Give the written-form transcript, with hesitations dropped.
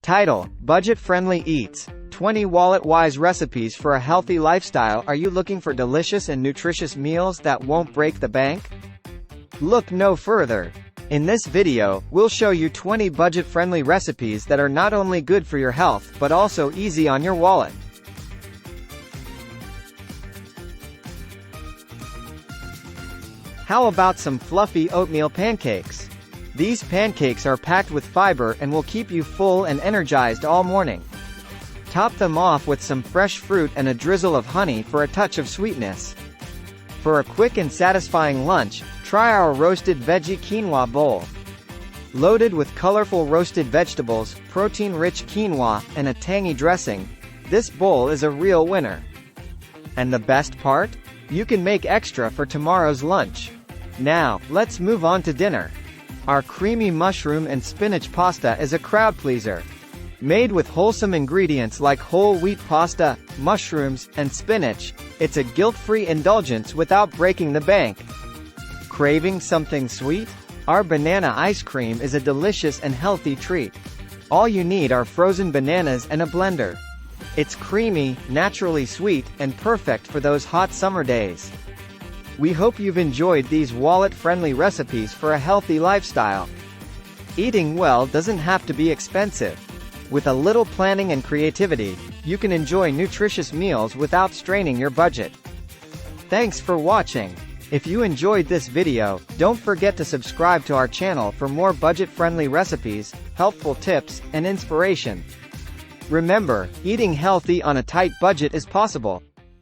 Title: Budget-Friendly Eats. 20 wallet-wise recipes for a healthy lifestyle. Are you looking for delicious and nutritious meals that won't break the bank? Look no further. In this video, we'll show you 20 budget-friendly recipes that are not only good for your health, but also easy on your wallet. How about some fluffy oatmeal pancakes? These pancakes are packed with fiber and will keep you full and energized all morning. Top them off with some fresh fruit and a drizzle of honey for a touch of sweetness. For a quick and satisfying lunch, try our roasted veggie quinoa bowl. Loaded with colorful roasted vegetables, protein-rich quinoa, and a tangy dressing, this bowl is a real winner. And the best part? You can make extra for tomorrow's lunch. Now, let's move on to dinner. Our creamy mushroom and spinach pasta is a crowd pleaser. Made with wholesome ingredients like whole wheat pasta, mushrooms, and spinach, it's a guilt-free indulgence without breaking the bank. Craving something sweet? Our banana ice cream is a delicious and healthy treat. All you need are frozen bananas and a blender. It's creamy, naturally sweet, and perfect for those hot summer days. We hope you've enjoyed these wallet-friendly recipes for a healthy lifestyle. Eating well doesn't have to be expensive. With a little planning and creativity, you can enjoy nutritious meals without straining your budget. Thanks for watching. If you enjoyed this video, don't forget to subscribe to our channel for more budget-friendly recipes, helpful tips, and inspiration. Remember, eating healthy on a tight budget is possible.